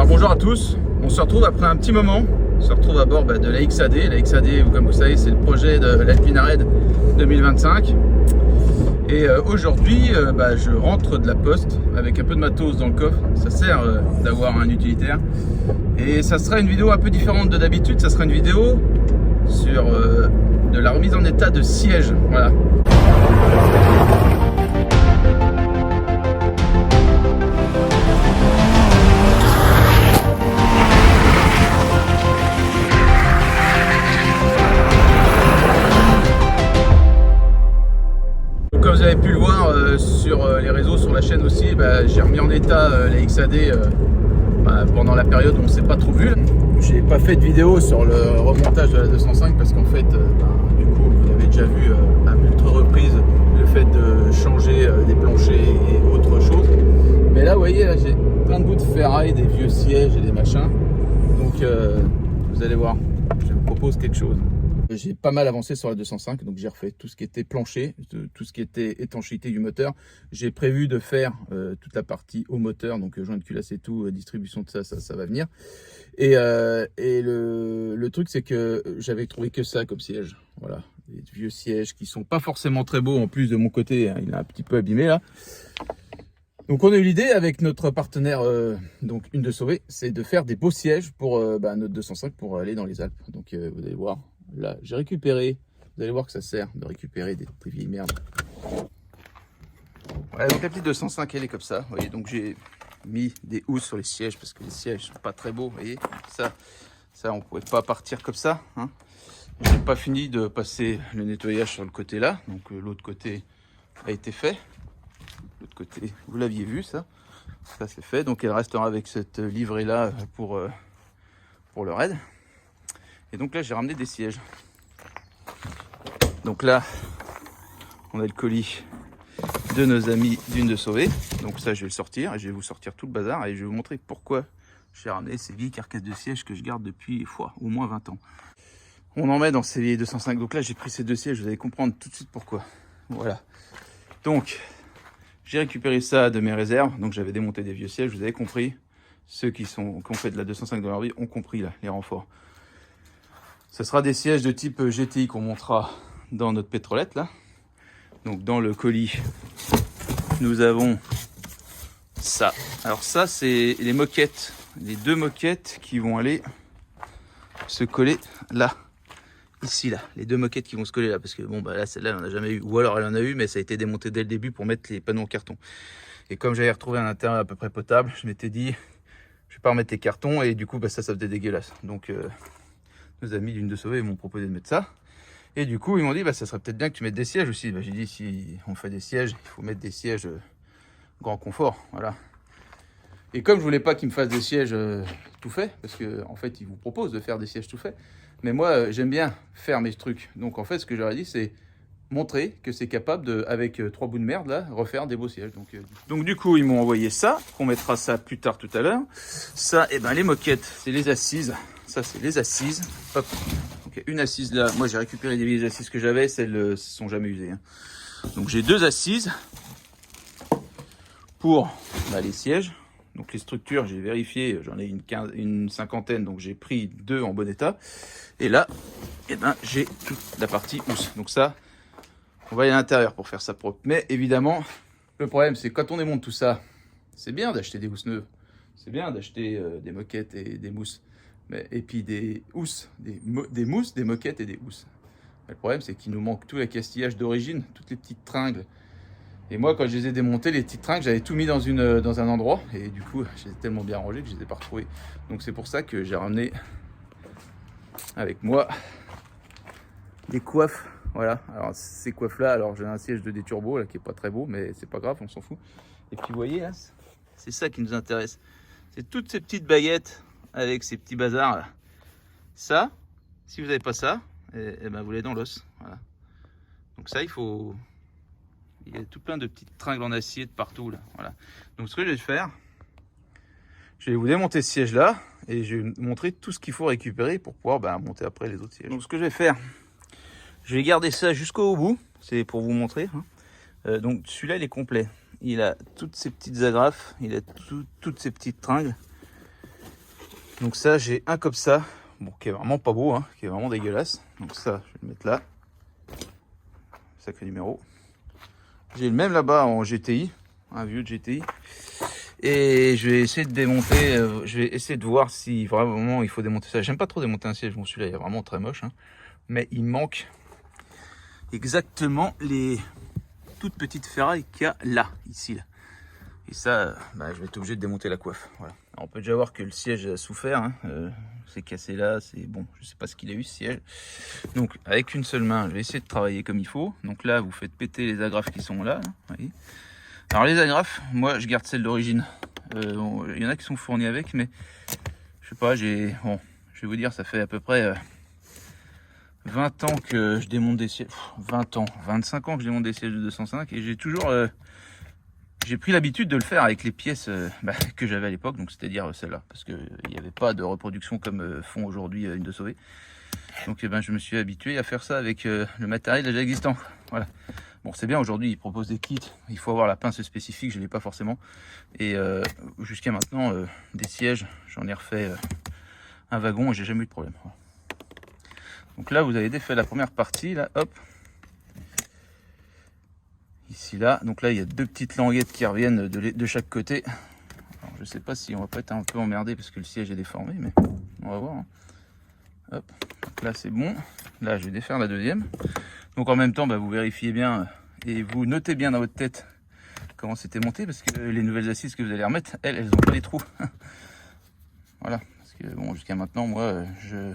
Alors bonjour à tous, on se retrouve après un petit moment, on se retrouve à bord de la XAD. La XAD, comme vous savez, c'est le projet de l'Alpina Red 2025. Et aujourd'hui, je rentre de la poste avec un peu de matos dans le coffre. Ça sert d'avoir un utilitaire. Et ça sera une vidéo un peu différente de d'habitude. Ça sera une vidéo sur de la remise en état de siège. Voilà. Comme vous avez pu le voir sur les réseaux, sur la chaîne aussi, j'ai remis en état la XAD pendant la période où on ne s'est pas trop vu. J'ai pas fait de vidéo sur le remontage de la 205 parce qu'en fait, du coup, vous avez déjà vu à multiples reprises le fait de changer des planchers et autre chose. Mais là, vous voyez, là, j'ai plein de bouts de ferraille, des vieux sièges et des machins. Donc, vous allez voir, je vous propose quelque chose. J'ai pas mal avancé sur la 205, donc j'ai refait tout ce qui était plancher, tout ce qui était étanchéité du moteur. J'ai prévu de faire toute la partie au moteur, donc joint de culasse et tout, distribution de ça va venir. Et le truc, c'est que j'avais trouvé que ça comme siège. Voilà, des vieux sièges qui sont pas forcément très beaux. En plus, de mon côté, hein, il est un petit peu abîmé là. Donc on a eu l'idée avec notre partenaire, donc Une de Sauvé, c'est de faire des beaux sièges pour notre 205 pour aller dans les Alpes. Donc vous allez voir. Là, j'ai récupéré, vous allez voir que ça sert de récupérer des vieilles merdes. Voilà, donc la petite 205, elle est comme ça. Vous voyez, donc j'ai mis des housses sur les sièges parce que les sièges sont pas très beaux. Vous voyez, ça on pouvait pas partir comme ça. Hein. J'ai pas fini de passer le nettoyage sur le côté là, donc l'autre côté a été fait. L'autre côté, vous l'aviez vu, ça c'est fait. Donc elle restera avec cette livrée là pour le raid. Et donc là, j'ai ramené des sièges. Donc là, on a le colis de nos amis d'Une de Sauvé. Donc ça, je vais le sortir et je vais vous sortir tout le bazar et je vais vous montrer pourquoi j'ai ramené ces vieilles carcasses de sièges que je garde depuis au moins 20 ans. On en met dans ces vieilles 205. Donc là, j'ai pris ces deux sièges, vous allez comprendre tout de suite pourquoi. Voilà. Donc, j'ai récupéré ça de mes réserves. Donc j'avais démonté des vieux sièges, vous avez compris. Ceux qui ont fait de la 205 dans leur vie ont compris là, les renforts. Ce sera des sièges de type GTI qu'on montera dans notre pétrolette là. Donc dans le colis, nous avons ça. Alors ça, c'est les moquettes, les deux moquettes qui vont aller se coller là, ici là, les deux moquettes qui vont se coller là, parce que bon là celle-là elle en a jamais eu, ou alors elle en a eu mais ça a été démonté dès le début pour mettre les panneaux en carton. Et comme j'avais retrouvé un intérieur à peu près potable, je m'étais dit je vais pas remettre les cartons et du coup ça faisait dégueulasse. Donc nos amis d'Une de Sauvé m'ont proposé de mettre ça. Et du coup, ils m'ont dit, ça serait peut-être bien que tu mettes des sièges aussi. J'ai dit, si on fait des sièges, il faut mettre des sièges grand confort. Voilà. Et comme je voulais pas qu'ils me fassent des sièges tout faits, parce qu'en fait, ils vous proposent de faire des sièges tout faits. Mais moi, j'aime bien faire mes trucs. Donc en fait, ce que j'aurais dit, c'est montrer que c'est capable de, avec 3 bouts de merde là, refaire des beaux sièges. Donc du coup, ils m'ont envoyé ça, qu'on mettra ça plus tard tout à l'heure. Ça, et les moquettes, c'est les assises. Ça, c'est les assises. Hop. Donc, une assise là. Moi, j'ai récupéré des vieilles assises que j'avais. Celles ne sont jamais usées. Hein. Donc, j'ai deux assises pour les sièges. Donc, les structures, j'ai vérifié. J'en ai une cinquantaine. Donc, j'ai pris 2 en bon état. Et là, j'ai toute la partie housse. Donc, ça, on va aller à l'intérieur pour faire ça propre. Mais évidemment, le problème, c'est quand on démonte tout ça, c'est bien d'acheter des housses neuves. C'est bien d'acheter des moquettes et des mousses. Et puis des housses, des mousses, des moquettes et des housses. Mais le problème, c'est qu'il nous manque tout l'accastillage d'origine, toutes les petites tringles. Et moi, quand je les ai démontées, les petites tringles, j'avais tout mis dans un endroit. Et du coup, je les ai tellement bien rangées que je les ai pas retrouvées. Donc c'est pour ça que j'ai ramené avec moi des coiffes. Voilà, alors ces coiffes-là, alors j'ai un siège de D-Turbo là qui est pas très beau, mais c'est pas grave, on s'en fout. Et puis vous voyez, là, c'est ça qui nous intéresse. C'est toutes ces petites baguettes avec ces petits bazars là. Ça, si vous n'avez pas ça, vous l'avez dans l'os. Voilà. Donc ça, il y a tout plein de petites tringles en acier de partout là. Voilà. Donc ce que je vais faire, je vais vous démonter ce siège là et je vais vous montrer tout ce qu'il faut récupérer pour pouvoir monter après les autres sièges. Donc ce que je vais faire, je vais garder ça jusqu'au bout, c'est pour vous montrer. Hein. Donc celui-là il est complet. Il a toutes ces petites agrafes, il a toutes ces petites tringles. Donc ça, j'ai un comme ça, bon, qui est vraiment pas beau, hein, qui est vraiment dégueulasse. Donc ça, je vais le mettre là. Sacré numéro. J'ai le même là-bas en GTI, un vieux GTI. Et je vais essayer de démonter, je vais essayer de voir si vraiment il faut démonter ça. J'aime pas trop démonter un siège, bon celui-là il est vraiment très moche, hein. Mais il manque exactement les toutes petites ferrailles qu'il y a là, ici. Là. Et ça, je vais être obligé de démonter la coiffe. Voilà. Alors, on peut déjà voir que le siège a souffert, hein. C'est cassé là, c'est bon, je sais pas ce qu'il a eu ce siège. Donc avec une seule main, je vais essayer de travailler comme il faut. Donc là, vous faites péter les agrafes qui sont là, vous voyez. Alors les agrafes, moi je garde celles d'origine. Il y en a qui sont fournis avec, mais je sais pas, bon, je vais vous dire, ça fait à peu près 20 ans que je démonte des sièges. 20 ans, 25 ans que je démonte des sièges de 205 et j'ai toujours j'ai pris l'habitude de le faire avec les pièces que j'avais à l'époque, donc c'est-à-dire celle-là, parce qu'il n'y avait pas de reproduction comme font aujourd'hui une de Sauvé. Donc je me suis habitué à faire ça avec le matériel déjà existant. Voilà. Bon, c'est bien, aujourd'hui ils proposent des kits, il faut avoir la pince spécifique, je ne l'ai pas forcément. Et jusqu'à maintenant, des sièges, j'en ai refait un wagon et j'ai jamais eu de problème. Voilà. Donc là, vous avez défait la première partie, là, hop. Ici, là. Donc là, il y a deux petites languettes qui reviennent de chaque côté. Alors, je sais pas si on va pas être un peu emmerdé parce que le siège est déformé, mais on va voir. Hein. Hop, donc là c'est bon. Là, je vais défaire la deuxième. Donc en même temps, vous vérifiez bien et vous notez bien dans votre tête comment c'était monté parce que les nouvelles assises que vous allez remettre, elles ont pas les trous. Voilà. Parce que bon, jusqu'à maintenant, moi, je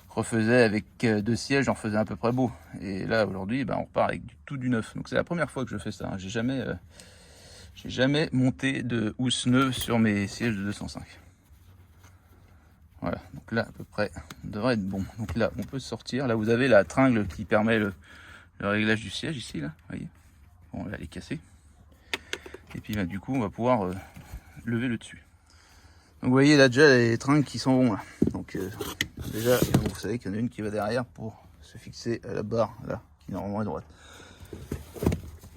refaisais avec deux sièges, j'en faisais à peu près beau. Et là, aujourd'hui, on repart avec tout du neuf. Donc c'est la première fois que je fais ça. Hein. J'ai jamais monté de housse neuve sur mes sièges de 205. Voilà, donc là à peu près on devrait être bon. Donc là on peut sortir. Là vous avez la tringle qui permet le réglage du siège ici là. Voyez. Bon là elle est cassée. Et puis du coup on va pouvoir lever le dessus. Donc vous voyez là déjà les tringles qui sont bons là. Donc déjà vous savez qu'il y en a une qui va derrière pour se fixer à la barre là qui normalement est droite.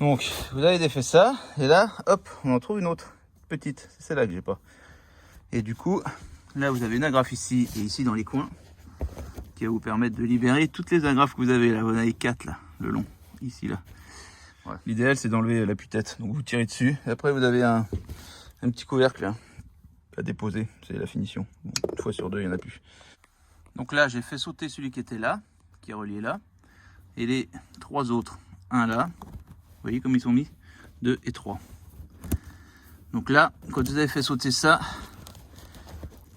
Donc vous avez défait ça et là hop on en trouve une autre petite. C'est celle-là que j'ai pas. Et du coup là, vous avez une agrafe ici et ici dans les coins qui va vous permettre de libérer toutes les agrafes que vous avez. Là, vous en avez 4 là, le long, ici, là. Voilà. L'idéal, c'est d'enlever la putette. Donc, vous tirez dessus. Et après, vous avez un petit couvercle là, à déposer. C'est la finition. Bon, une fois sur deux, il n'y en a plus. Donc là, j'ai fait sauter celui qui était là, qui est relié là. Et les 3 autres. Un là. Vous voyez comme ils sont mis 2 et 3. Donc là, quand vous avez fait sauter ça,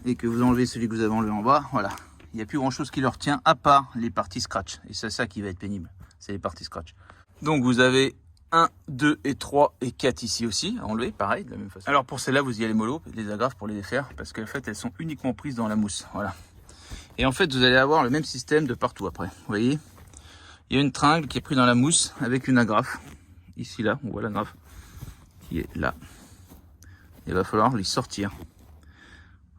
et que vous enlevez celui que vous avez enlevé en bas, voilà, il n'y a plus grand chose qui leur tient à part les parties scratch. Et c'est ça qui va être pénible, c'est les parties scratch. Donc vous avez 1, 2 et 3 et 4 ici aussi à enlever, pareil, de la même façon. Alors pour celles-là, vous y allez mollo, les agrafes pour les défaire, parce qu'en fait elles sont uniquement prises dans la mousse, voilà. Et en fait vous allez avoir le même système de partout après, vous voyez. Il y a une tringle qui est prise dans la mousse avec une agrafe, ici là, on voit l'agrafe qui est là. Il va falloir les sortir.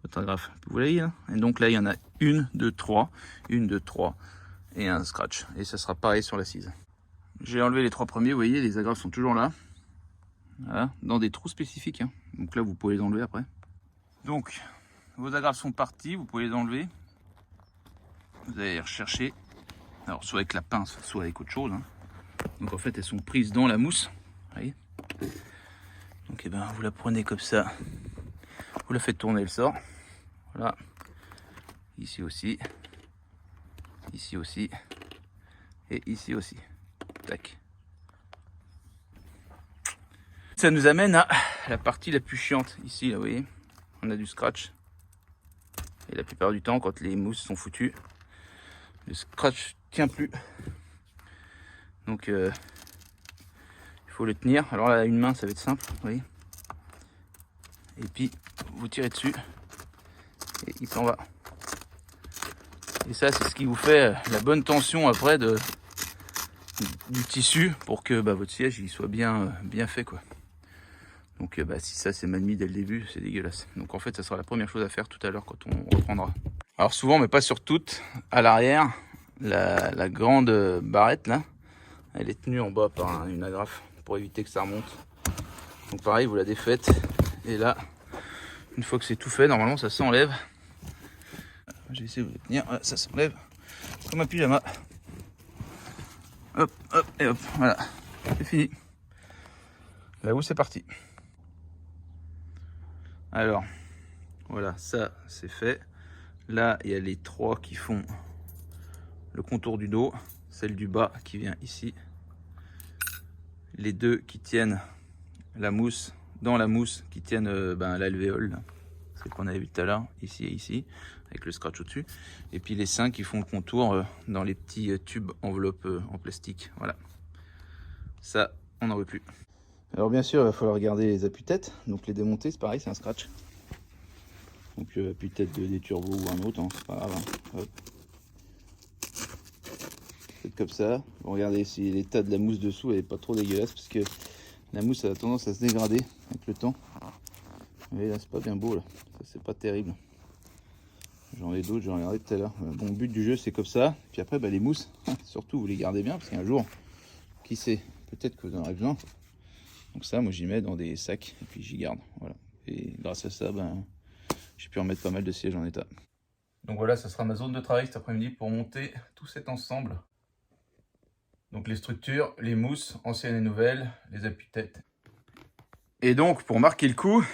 Votre agrafe, vous voyez hein. Et donc là il y en a 1, 2, 3, 1, 2, 3 et un scratch. Et ça sera pareil sur l'assise. J'ai enlevé les 3 premiers, vous voyez, les agrafes sont toujours là. Voilà, dans des trous spécifiques. Hein. Donc là vous pouvez les enlever après. Donc vos agrafes sont parties, vous pouvez les enlever. Vous allez les rechercher. Alors soit avec la pince, soit avec autre chose. Hein. Donc en fait elles sont prises dans la mousse. Vous voyez. Donc vous la prenez comme ça. Vous la faites tourner, elle sort. Voilà. Ici aussi. Ici aussi. Et ici aussi. Tac. Ça nous amène à la partie la plus chiante. Ici, là, vous voyez. On a du scratch. Et la plupart du temps, quand les mousses sont foutues, le scratch tient plus. Donc, il faut le tenir. Alors là, une main, ça va être simple. Vous voyez. Et puis vous tirez dessus et il s'en va. Et ça c'est ce qui vous fait la bonne tension après du tissu pour que votre siège il soit bien fait quoi. Donc si ça c'est mal mis dès le début, c'est dégueulasse. Donc en fait ça sera la première chose à faire tout à l'heure quand on reprendra. Alors souvent mais pas sur toutes, à l'arrière la grande barrette là, elle est tenue en bas par une agrafe pour éviter que ça remonte. Donc pareil vous la défaites. Et là, une fois que c'est tout fait, normalement ça s'enlève. J'ai essayé de le tenir. Voilà, ça s'enlève comme un pyjama. Hop, hop, et hop. Voilà. C'est fini. Là où c'est parti. Alors, voilà, ça c'est fait. Là, il y a les 3 qui font le contour du dos. Celle du bas qui vient ici. Les 2 qui tiennent la mousse, dans la mousse, qui tiennent l'alvéole, celle qu'on avait vu tout à l'heure, ici et ici, avec le scratch au-dessus. Et puis les 5 qui font le contour dans les petits tubes enveloppes en plastique. Voilà. Ça, on n'en veut plus. Alors bien sûr, il va falloir garder les appuis-têtes. Donc les démonter, c'est pareil, c'est un scratch. Donc appuis-tête des turbos ou un autre, hein, c'est pas grave. Hein. Hop. Faites comme ça. Bon, regardez si l'état de la mousse dessous elle est pas trop dégueulasse, parce que la mousse a tendance à se dégrader avec le temps. Vous voyez là, c'est pas bien beau là. Ça c'est pas terrible. J'en ai d'autres, j'en ai regardé tout à l'heure. Bon, le but du jeu c'est comme ça. Puis après les mousses, surtout vous les gardez bien, parce qu'un jour, qui sait, peut-être que vous en aurez besoin. Donc ça, moi j'y mets dans des sacs et puis j'y garde. Voilà. Et grâce à ça, j'ai pu remettre pas mal de sièges en état. Donc voilà, ça sera ma zone de travail cet après-midi pour monter tout cet ensemble. Donc les structures, les mousses, anciennes et nouvelles, les appuis-têtes. Et donc pour marquer le coup,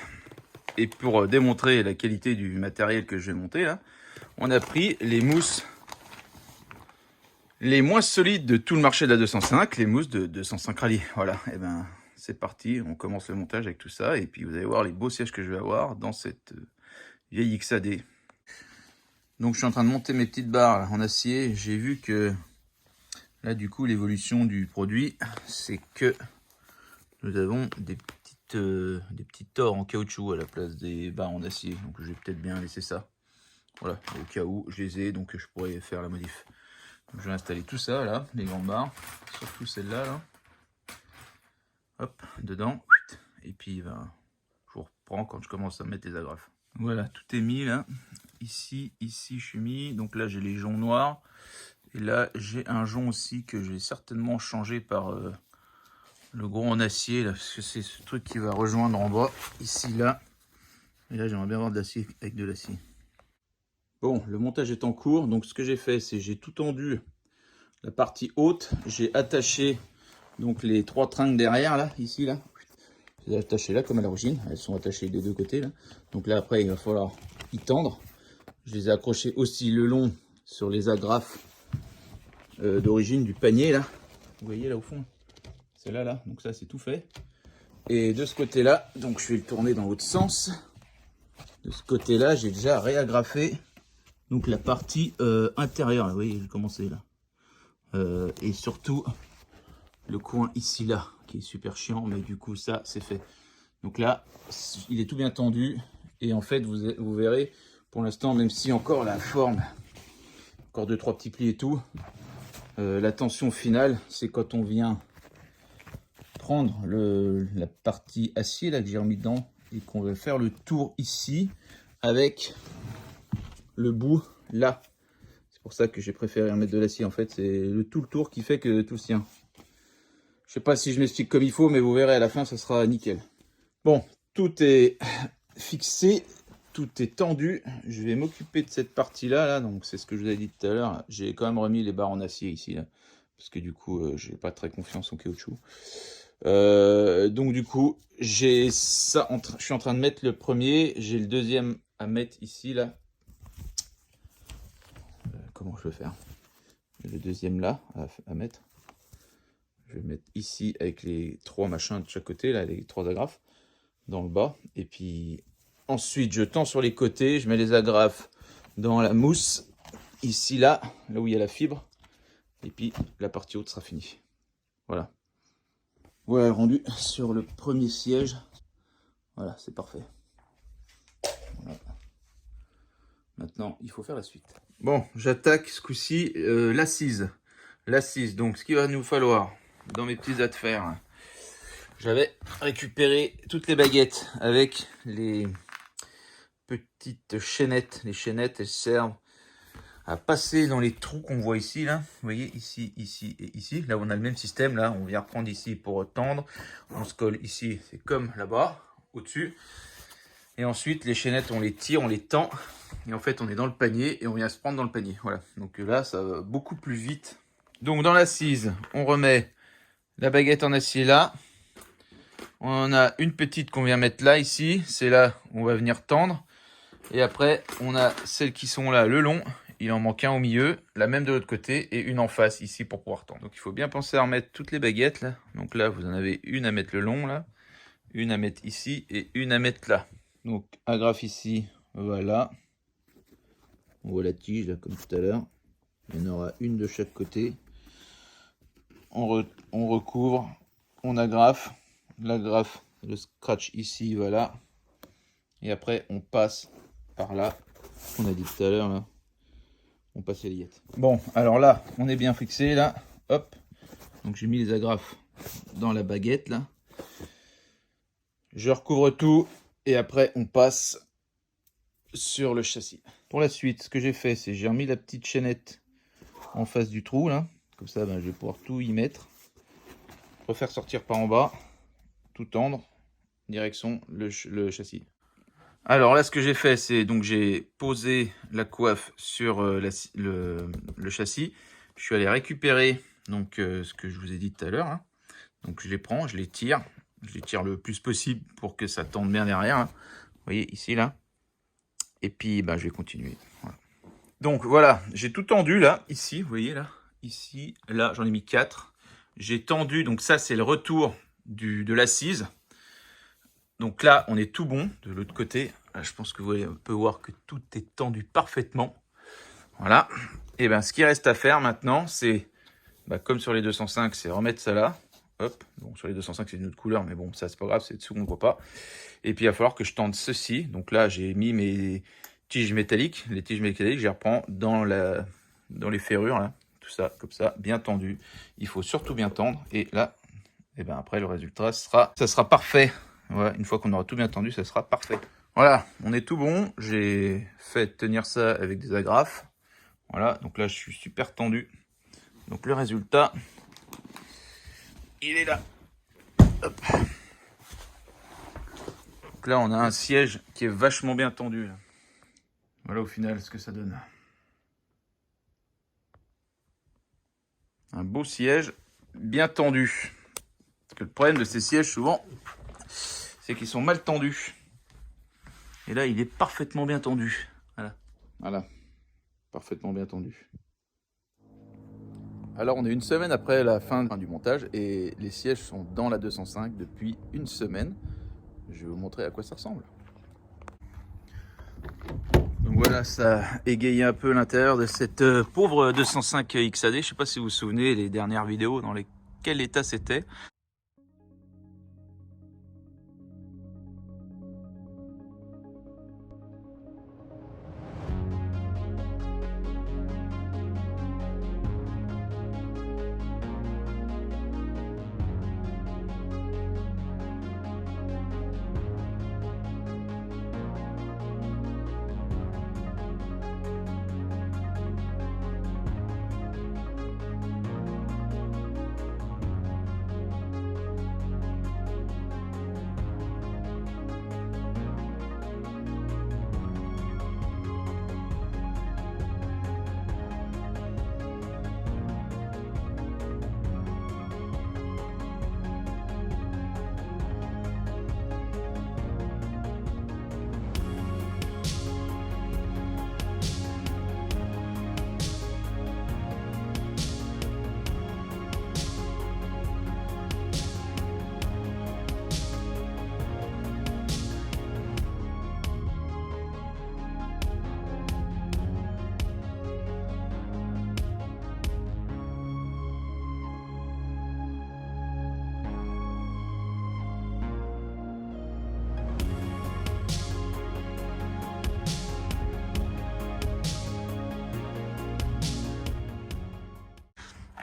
et pour démontrer la qualité du matériel que je vais monter là, on a pris les mousses les moins solides de tout le marché de la 205, les mousses de 205 rallye. Voilà, et c'est parti, on commence le montage avec tout ça, et puis vous allez voir les beaux sièges que je vais avoir dans cette vieille XAD. Donc je suis en train de monter mes petites barres là, en acier. J'ai vu que là du coup l'évolution du produit, c'est que nous avons des petits tors en caoutchouc à la place des barres en acier. Donc je vais peut-être bien laisser ça. Voilà, au cas où je les ai, donc je pourrais faire la modif. Donc, je vais installer tout ça là, les grandes barres, surtout celle-là là. Hop, dedans. Et puis je vous reprends quand je commence à mettre les agrafes. Voilà, tout est mis là. Ici, je suis mis. Donc là, j'ai les joncs noirs. Et là, j'ai un jonc aussi que je vais certainement changer par le gros en acier, là, parce que c'est ce truc qui va rejoindre en bas, ici, là. Et là, j'aimerais bien avoir de l'acier avec de l'acier. Bon, le montage est en cours. Donc, ce que j'ai fait, c'est j'ai tout tendu la partie haute. J'ai attaché donc les 3 tringles derrière, là, ici, là. Je les ai attachées là, comme à l'origine. Elles sont attachées des 2 côtés, là. Donc là, après, il va falloir y tendre. Je les ai accrochés aussi le long sur les agrafes d'origine du panier, là. Vous voyez, là, au fond. C'est là, là. Donc ça, c'est tout fait. Et de ce côté-là, donc je vais le tourner dans l'autre sens. De ce côté-là, j'ai déjà réagrafé donc la partie intérieure. Là, vous voyez, j'ai commencé là. Et surtout, le coin ici, là, qui est super chiant. Mais du coup, ça, c'est fait. Donc là, il est tout bien tendu. Et en fait, vous verrez, pour l'instant, même si encore la forme, encore 2-3 petits plis et tout, la tension finale, c'est quand on vient prendre la partie acier là que j'ai remis dedans et qu'on va faire le tour ici avec le bout là. C'est pour ça que j'ai préféré remettre de l'acier. En fait, c'est tout le tour qui fait que tout tient. Je sais pas si je m'explique comme il faut, mais vous verrez à la fin, ça sera nickel. Bon, tout est fixé, tout est tendu. Je vais m'occuper de cette partie là, donc c'est ce que je vous ai dit tout à l'heure. J'ai quand même remis les barres en acier ici là, parce que du coup, j'ai pas très confiance en caoutchouc. Donc du coup, j'ai ça. Je suis en train de mettre le premier. J'ai le deuxième à mettre ici là. Comment je vais faire? Le deuxième là à mettre. Je vais mettre ici avec les 3 machins de chaque côté là, les 3 agrafes dans le bas. Et puis ensuite, je tends sur les côtés. Je mets les agrafes dans la mousse ici là où il y a la fibre. Et puis la partie haute sera finie. Voilà. Voilà, rendu sur le premier siège. Voilà, c'est parfait. Voilà. Maintenant, il faut faire la suite. Bon, j'attaque ce coup-ci l'assise. L'assise, donc ce qu'il va nous falloir dans mes petits affaires. J'avais récupéré toutes les baguettes avec les petites chaînettes. Les chaînettes, elles servent à passer dans les trous qu'on voit ici, là. Vous voyez, ici, ici et ici. Là, on a le même système, là. On vient reprendre ici pour tendre. On se colle ici, c'est comme là-bas, au-dessus. Et ensuite, les chaînettes, on les tire, on les tend. Et en fait, on est dans le panier et on vient se prendre dans le panier. Voilà. Donc là, ça va beaucoup plus vite. Donc dans l'assise, on remet la baguette en acier là. On a une petite qu'on vient mettre là, ici. C'est là où on va venir tendre. Et après, on a celles qui sont là, le long. Il en manque un au milieu, la même de l'autre côté et une en face ici pour pouvoir tendre. Donc il faut bien penser à remettre toutes les baguettes là. Donc là, vous en avez une à mettre le long là, une à mettre ici et une à mettre là. Donc agrafe ici, voilà. On voit la tige là comme tout à l'heure. Il y en aura une de chaque côté. On recouvre, on agrafe, l'agrafe, le scratch ici, voilà. Et après on passe par là, on a dit tout à l'heure là, on passe les lillettes. Bon, alors là, on est bien fixé là, hop. Donc j'ai mis les agrafes dans la baguette là. Je recouvre tout et après on passe sur le châssis. Pour la suite, ce que j'ai fait, c'est j'ai remis la petite chaînette en face du trou là, comme ça ben, je vais pouvoir tout y mettre. Refaire sortir par en bas, tout tendre, direction le châssis. Alors là, ce que j'ai fait, c'est donc j'ai posé la coiffe sur le châssis. Je suis allé récupérer donc ce que je vous ai dit tout à l'heure. Hein. Donc je les prends, je les tire le plus possible pour que ça tende bien derrière. Hein. Vous voyez ici là. Et puis bah, je vais continuer. Voilà. Donc voilà, j'ai tout tendu là, ici, vous voyez là, ici, là, j'en ai mis 4. J'ai tendu, donc ça c'est le retour de l'assise. Donc là, on est tout bon de l'autre côté. Là, je pense que vous pouvez voir que tout est tendu parfaitement. Voilà. Et bien, ce qui reste à faire maintenant, c'est, bah, comme sur les 205, c'est remettre ça là. Hop. Bon, sur les 205, c'est d'une autre couleur, mais bon, ça, c'est pas grave, c'est dessous, on ne voit pas. Et puis, il va falloir que je tende ceci. Donc là, j'ai mis mes tiges métalliques. Les tiges métalliques, je les reprends dans les ferrures, là. Tout ça, comme ça, bien tendu. Il faut surtout bien tendre. Et là, et ben après, le résultat ça sera parfait. Voilà, une fois qu'on aura tout bien tendu, ça sera parfait. Voilà, on est tout bon. J'ai fait tenir ça avec des agrafes. Voilà, donc là, je suis super tendu. Donc le résultat, il est là. Hop. Donc là, on a un siège qui est vachement bien tendu. Là. Voilà au final ce que ça donne. Un beau siège bien tendu. Parce que le problème de ces sièges, souvent, c'est qu'ils sont mal tendus. Et là, il est parfaitement bien tendu. Voilà. Parfaitement bien tendu. Alors, on est une semaine après la fin du montage et les sièges sont dans la 205 depuis une semaine. Je vais vous montrer à quoi ça ressemble. Donc voilà, ça a égayé un peu l'intérieur de cette pauvre 205 XAD. Je ne sais pas si vous vous souvenez des dernières vidéos dans quel état c'était.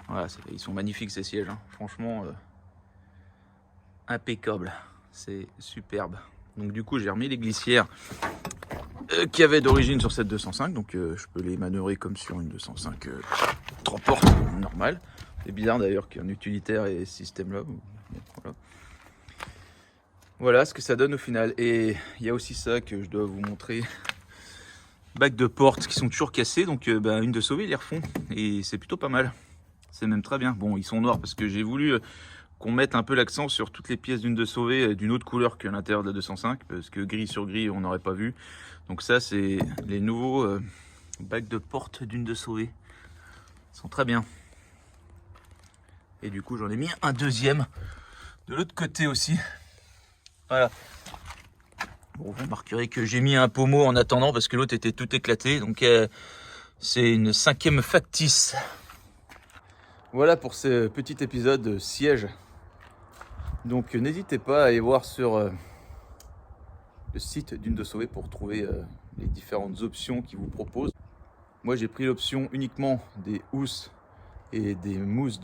Voilà, ils sont magnifiques ces sièges, hein. Franchement, impeccable, c'est superbe. Donc du coup, j'ai remis les glissières qu'il y avait d'origine sur cette 205, donc je peux les manœuvrer comme sur une 205 3 portes normale. C'est bizarre d'ailleurs qu'un utilitaire ait ce système-là. Voilà. Voilà ce que ça donne au final. Et il y a aussi ça que je dois vous montrer. bacs de porte qui sont toujours cassés, donc une de sauver, ils les refont. Et c'est plutôt pas mal. C'est même très bien. Bon, ils sont noirs parce que j'ai voulu qu'on mette un peu l'accent sur toutes les pièces d'une de sauver d'une autre couleur que l'intérieur de la 205, parce que gris sur gris, on n'aurait pas vu. Donc ça, c'est les nouveaux bacs de porte d'une de sauver. Ils sont très bien. Et du coup, j'en ai mis un deuxième de l'autre côté aussi. Voilà. Bon, vous remarquerez que j'ai mis un pommeau en attendant parce que l'autre était tout éclaté. Donc c'est une 5e factice. Voilà pour ce petit épisode siège. Donc n'hésitez pas à aller voir sur le site d'une de sauver pour trouver les différentes options qu'ils vous proposent. Moi j'ai pris l'option uniquement des housses et des mousses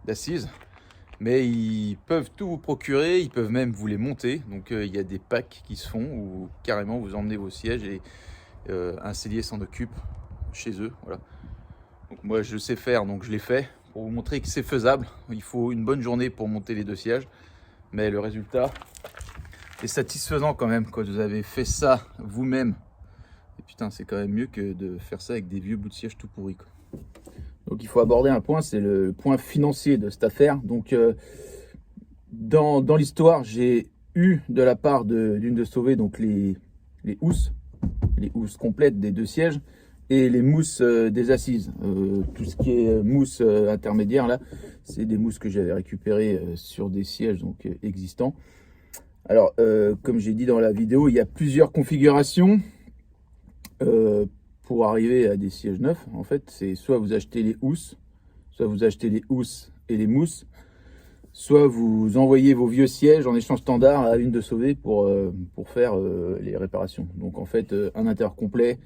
d'assises. Mais ils peuvent tout vous procurer, ils peuvent même vous les monter. Donc il y a des packs qui se font où carrément vous emmenez vos sièges et un sellier s'en occupe chez eux. Voilà. Donc moi je sais faire, donc je l'ai fait pour vous montrer que c'est faisable. Il faut une bonne journée pour monter les 2 sièges. Mais le résultat est satisfaisant quand même quand vous avez fait ça vous-même. Et putain, c'est quand même mieux que de faire ça avec des vieux bouts de siège tout pourris, quoi. Donc il faut aborder un point, c'est le point financier de cette affaire. Donc dans l'histoire, j'ai eu de la part d'une de sauver donc les housses complètes des 2 sièges et les mousses des assises. Tout ce qui est mousse intermédiaire là, c'est des mousses que j'avais récupérées sur des sièges donc existants. Alors comme j'ai dit dans la vidéo, il y a plusieurs configurations. Pour arriver à des sièges neufs, en fait, c'est soit vous achetez les housses, soit vous achetez les housses et les mousses, soit vous envoyez vos vieux sièges en échange standard à une de sauver pour faire les réparations. Donc en fait, un intérieur complet,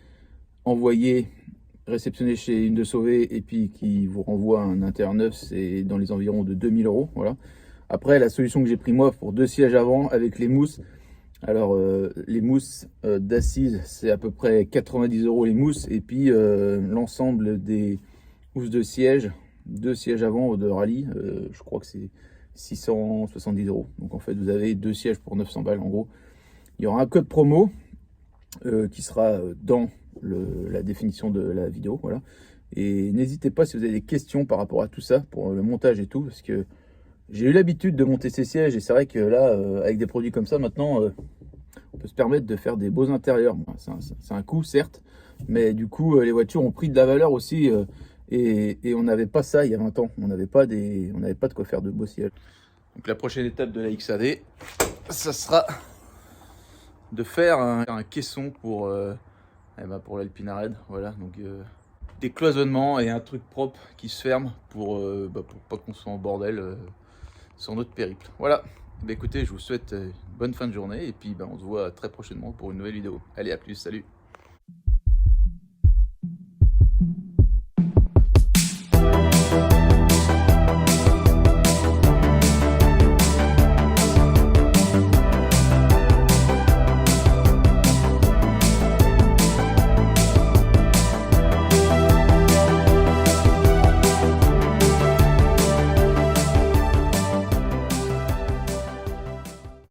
envoyé, réceptionné chez une de sauver et puis qui vous renvoie un intérieur neuf, c'est dans les environs de 2000 €. Voilà. Après, la solution que j'ai pris moi pour 2 sièges avant avec les mousses, alors les mousses d'assises, c'est à peu près 90 € les mousses. Et puis l'ensemble des housses de siège, 2 sièges avant de rallye, je crois que c'est 670 €. Donc en fait, vous avez 2 sièges pour 900 balles en gros. Il y aura un code promo qui sera dans la définition de la vidéo. Voilà. Et n'hésitez pas si vous avez des questions par rapport à tout ça, pour le montage et tout, parce que j'ai eu l'habitude de monter ces sièges et c'est vrai que là, avec des produits comme ça, maintenant, on peut se permettre de faire des beaux intérieurs. Bon, c'est un coût, certes, mais du coup, les voitures ont pris de la valeur aussi et on n'avait pas ça il y a 20 ans. On n'avait pas de quoi faire de beaux sièges. Donc la prochaine étape de la XAD, ça sera de faire un caisson pour l'Alpina-Red. Voilà, donc des cloisonnements et un truc propre qui se ferme pour pas qu'on soit en bordel sur notre périple. Voilà, écoutez, je vous souhaite une bonne fin de journée et puis on se voit très prochainement pour une nouvelle vidéo. Allez, à plus, salut.